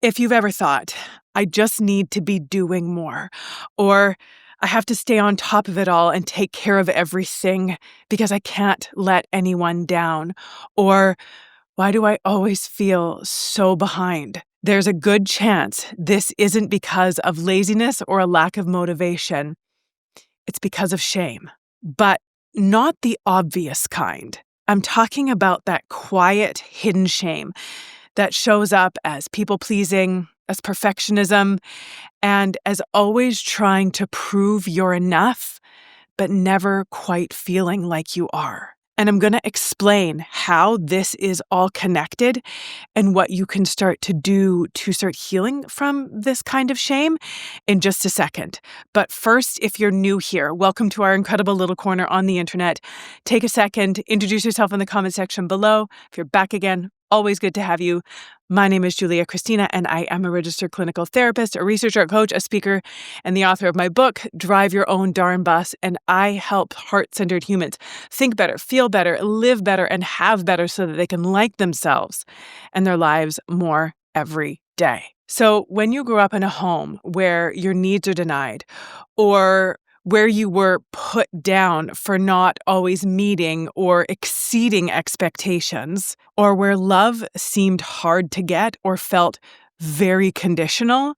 If you've ever thought, I just need to be doing more, or I have to stay on top of it all and take care of everything because I can't let anyone down, or why do I always feel so behind? There's a good chance this isn't because of laziness or a lack of motivation. It's because of shame, but not the obvious kind. I'm talking about that quiet, hidden shame that shows up as people-pleasing, as perfectionism, and as always trying to prove you're enough, but never quite feeling like you are. And I'm going to explain how this is all connected and what you can start to do to start healing from this kind of shame in just a second. But first, if you're new here, welcome to our incredible little corner on the internet. Take a second, introduce yourself in the comment section below. If you're back again, always good to have you. My name is Julia Christina, and I am a registered clinical therapist, a researcher, a coach, a speaker, and the author of my book, Drive Your Own Darn Bus. And I help heart-centered humans think better, feel better, live better, and have better so that they can like themselves and their lives more every day. So when you grew up in a home where your needs are denied, or where you were put down for not always meeting or exceeding expectations, or where love seemed hard to get or felt very conditional,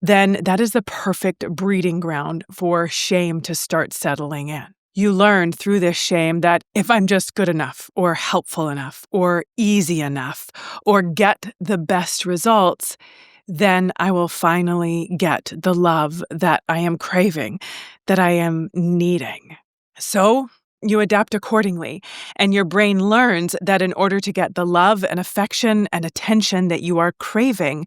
then that is the perfect breeding ground for shame to start settling in. You learn through this shame that if I'm just good enough or helpful enough or easy enough or get the best results, then I will finally get the love that I am craving, that I am needing. So you adapt accordingly, and your brain learns that in order to get the love and affection and attention that you are craving,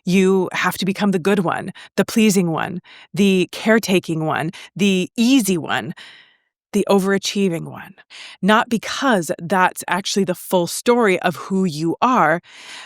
you have to become the good one, the pleasing one, the caretaking one, the easy one, the overachieving one. Not because that's actually the full story of who you are,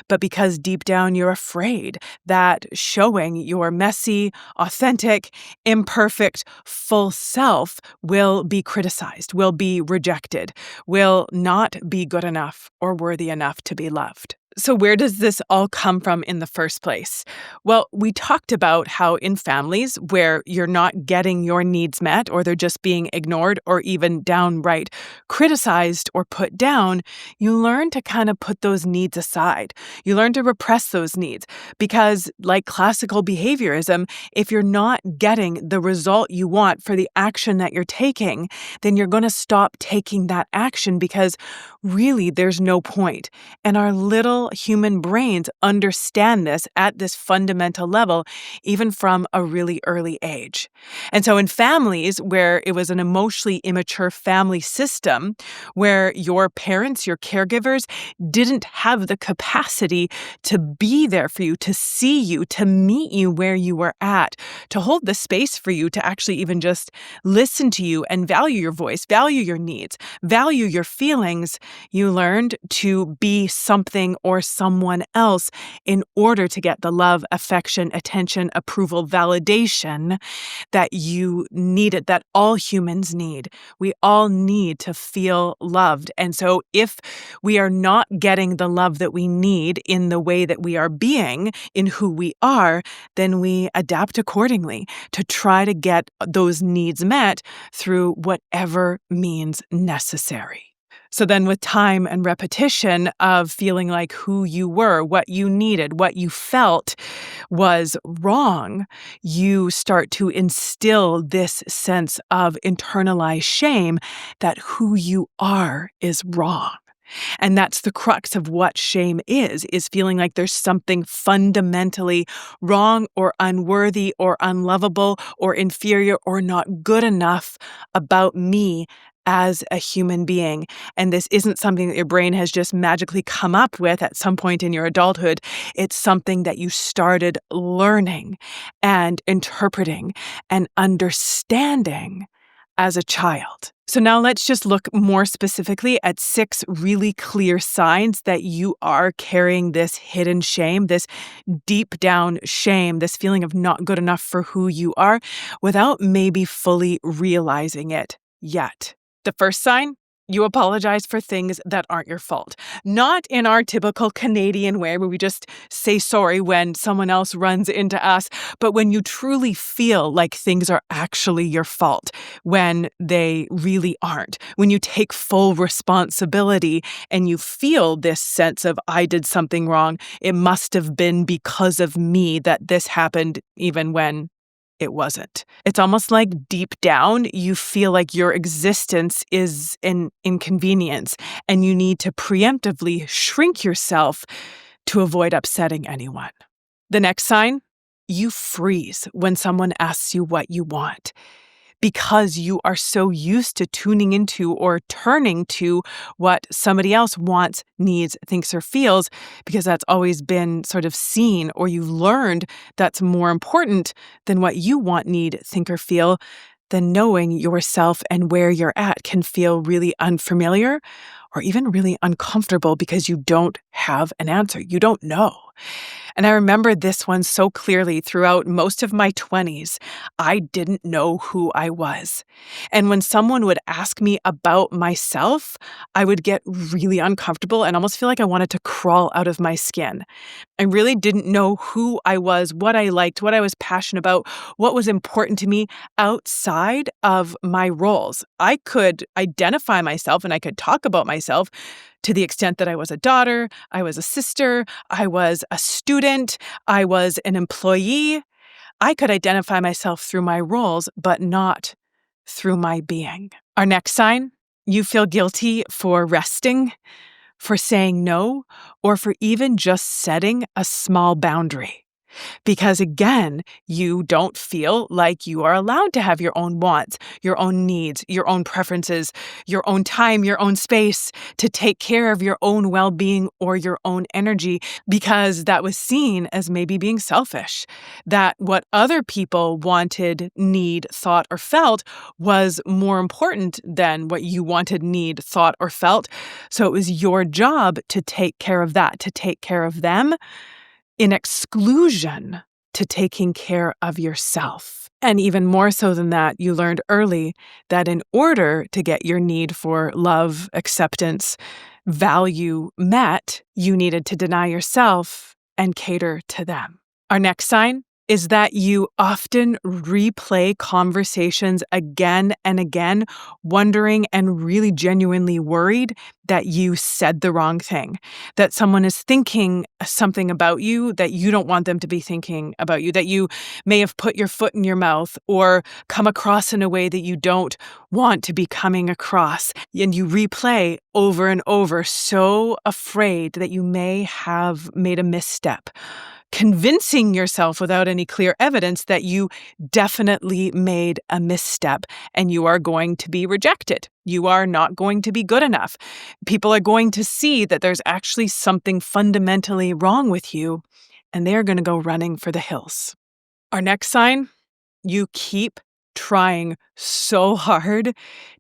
but because deep down you're afraid that showing your messy, authentic, imperfect, full self will be criticized, will be rejected, will not be good enough or worthy enough to be loved. So where does this all come from in the first place? Well, we talked about how in families where you're not getting your needs met, or they're just being ignored or even downright criticized or put down, you learn to kind of put those needs aside. You learn to repress those needs because, like classical behaviorism, if you're not getting the result you want for the action that you're taking, then you're going to stop taking that action because really there's no point. And our little human brains understand this at this fundamental level, even from a really early age. And so in families where it was an emotionally immature family system, where your parents, your caregivers, didn't have the capacity to be there for you, to see you, to meet you where you were at, to hold the space for you, to actually even just listen to you and value your voice, value your needs, value your feelings, you learned to be something or someone else in order to get the love, affection, attention, approval, validation that you needed, that all humans need. We all need to feel loved. And so if we are not getting the love that we need in the way that we are being, in who we are, then we adapt accordingly to try to get those needs met through whatever means necessary. So then with time and repetition of feeling like who you were, what you needed, what you felt was wrong, you start to instill this sense of internalized shame that who you are is wrong. And that's the crux of what shame is feeling like there's something fundamentally wrong or unworthy or unlovable or inferior or not good enough about me as a human being. And this isn't something that your brain has just magically come up with at some point in your adulthood. It's something that you started learning and interpreting and understanding as a child. So now let's just look more specifically at 6 really clear signs that you are carrying this hidden shame, this deep down shame, this feeling of not good enough for who you are without maybe fully realizing it yet. The first sign, You apologize for things that aren't your fault. Not in our typical Canadian way where we just say sorry when someone else runs into us, but when you truly feel like things are actually your fault, when they really aren't. When you take full responsibility and you feel this sense of, I did something wrong. It must have been because of me that this happened, even when it wasn't. It's almost like deep down, you feel like your existence is an inconvenience and you need to preemptively shrink yourself to avoid upsetting anyone. The next sign, you freeze when someone asks you what you want because you are so used to tuning into or turning to what somebody else wants, needs, thinks, or feels, because that's always been sort of seen or you've learned that's more important than what you want, need, think, or feel. Then knowing yourself and where you're at can feel really unfamiliar or even really uncomfortable because you don't have an answer. You don't know. And I remember this one so clearly throughout most of my 20s. I didn't know who I was. And when someone would ask me about myself, I would get really uncomfortable and almost feel like I wanted to crawl out of my skin. I really didn't know who I was, what I liked, what I was passionate about, what was important to me outside of my roles. I could identify myself and I could talk about myself to the extent that I was a daughter, I was a sister, I was a student, I was an employee. I could identify myself through my roles, but not through my being. Our next sign, you feel guilty for resting, for saying no, or for even just setting a small boundary. Because again, you don't feel like you are allowed to have your own wants, your own needs, your own preferences, your own time, your own space to take care of your own well-being or your own energy, because that was seen as maybe being selfish. That what other people wanted, need, thought, or felt was more important than what you wanted, need, thought, or felt. So it was your job to take care of that, to take care of them, in exclusion to taking care of yourself. And even more so than that, you learned early that in order to get your need for love, acceptance, value met, you needed to deny yourself and cater to them. Our next sign is that you often replay conversations again and again, wondering and really genuinely worried that you said the wrong thing, that someone is thinking something about you that you don't want them to be thinking about you, that you may have put your foot in your mouth or come across in a way that you don't want to be coming across. And you replay over and over, so afraid that you may have made a misstep, convincing yourself without any clear evidence that you definitely made a misstep and you are going to be rejected. You are not going to be good enough. People are going to see that there's actually something fundamentally wrong with you, and they're going to go running for the hills. Our next sign, you keep trying so hard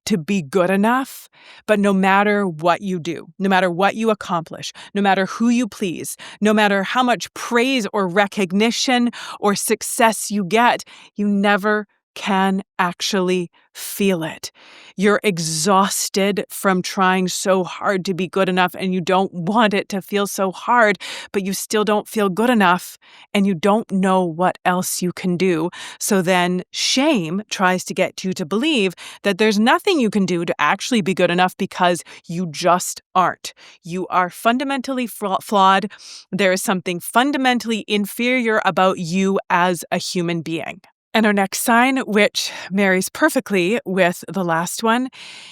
to be good enough, but no matter what you do, no matter what you accomplish, no matter who you please, no matter how much praise or recognition or success you get, you never can actually feel it. You're exhausted from trying so hard to be good enough, and you don't want it to feel so hard, but you still don't feel good enough, and you don't know what else you can do. So then shame tries to get you to believe that there's nothing you can do to actually be good enough because you just aren't. You are fundamentally flawed. There is something fundamentally inferior about you as a human being. And our next sign, which marries perfectly with the last one,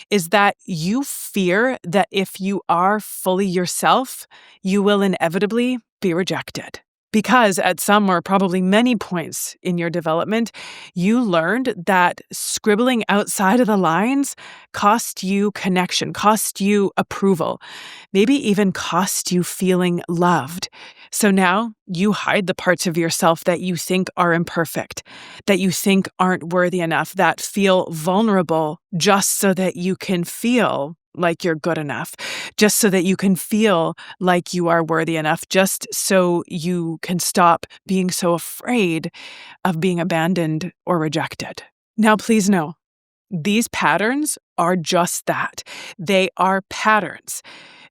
is that you fear that if you are fully yourself, you will inevitably be rejected. Because at some or probably many points in your development, you learned that scribbling outside of the lines cost you connection, cost you approval, maybe even cost you feeling loved. So now you hide the parts of yourself that you think are imperfect, that you think aren't worthy enough, that feel vulnerable, just so that you can feel like you're good enough, just so that you can feel like you are worthy enough, just so you can stop being so afraid of being abandoned or rejected. Now, please know, these patterns are just that. They are patterns.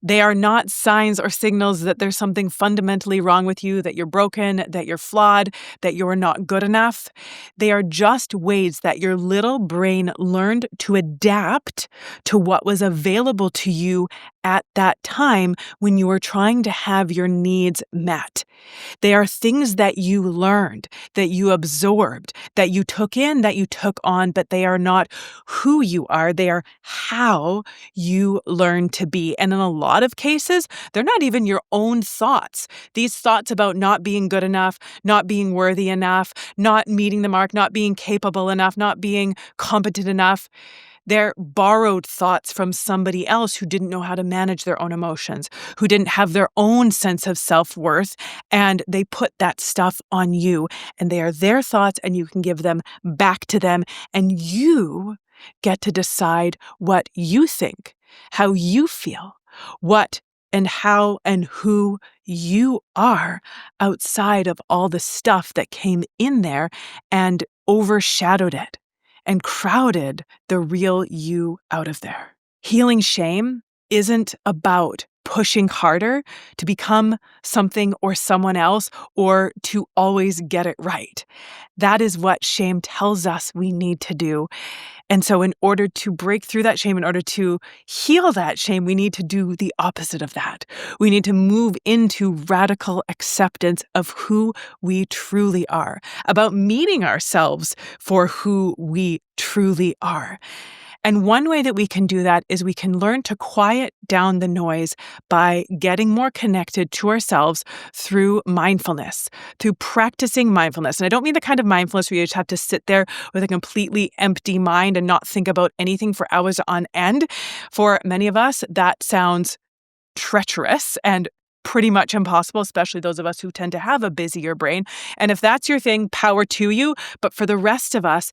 They are not signs or signals that there's something fundamentally wrong with you, that you're broken, that you're flawed, that you're not good enough. They are just ways that your little brain learned to adapt to what was available to you at that time when you were trying to have your needs met. They are things that you learned, that you absorbed, that you took in, that you took on, but they are not who you are. They are how you learn to be. And in a lot of cases, they're not even your own thoughts. These thoughts about not being good enough, not being worthy enough, not meeting the mark, not being capable enough, not being competent enough. They're borrowed thoughts from somebody else who didn't know how to manage their own emotions, who didn't have their own sense of self-worth, and they put that stuff on you. And they are their thoughts, and you can give them back to them, and you get to decide what you think, how you feel, what and how and who you are outside of all the stuff that came in there and overshadowed it and crowded the real you out of there. Healing shame isn't about pushing harder to become something or someone else or to always get it right. That is what shame tells us we need to do. And so in order to break through that shame, in order to heal that shame, we need to do the opposite of that. We need to move into radical acceptance of who we truly are, about meeting ourselves for who we truly are. And one way that we can do that is we can learn to quiet down the noise by getting more connected to ourselves through mindfulness, through practicing mindfulness. And I don't mean the kind of mindfulness where you just have to sit there with a completely empty mind and not think about anything for hours on end. For many of us, that sounds treacherous and pretty much impossible, especially those of us who tend to have a busier brain. And if that's your thing, power to you. But for the rest of us,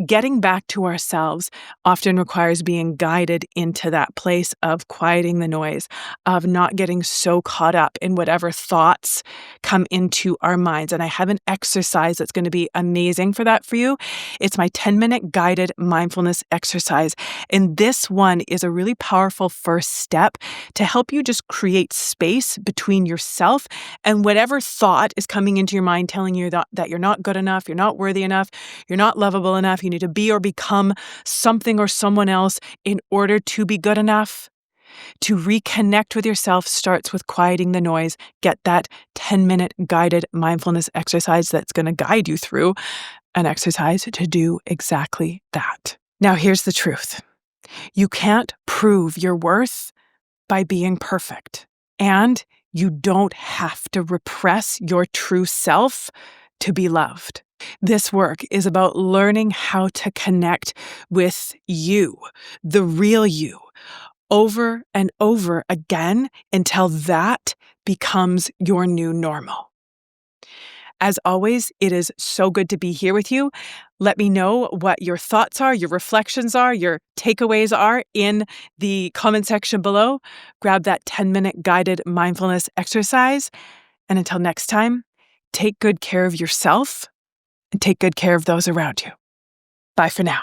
getting back to ourselves often requires being guided into that place of quieting the noise, of not getting so caught up in whatever thoughts come into our minds. And I have an exercise that's going to be amazing for that for you. It's my 10-minute guided mindfulness exercise. And this one is a really powerful first step to help you just create space between yourself and whatever thought is coming into your mind telling you that you're not good enough, you're not worthy enough, you're not lovable enough, you need to be or become something or someone else in order to be good enough. To reconnect with yourself starts with quieting the noise. Get that 10-minute guided mindfulness exercise that's going to guide you through an exercise to do exactly that. Now, here's the truth. You can't prove your worth by being perfect. And you don't have to repress your true self to be loved. This work is about learning how to connect with you, the real you, over and over again until that becomes your new normal. As always, it is so good to be here with you. Let me know what your thoughts are, your reflections are, your takeaways are in the comment section below. Grab that 10-minute guided mindfulness exercise. And until next time, take good care of yourself and take good care of those around you. Bye for now.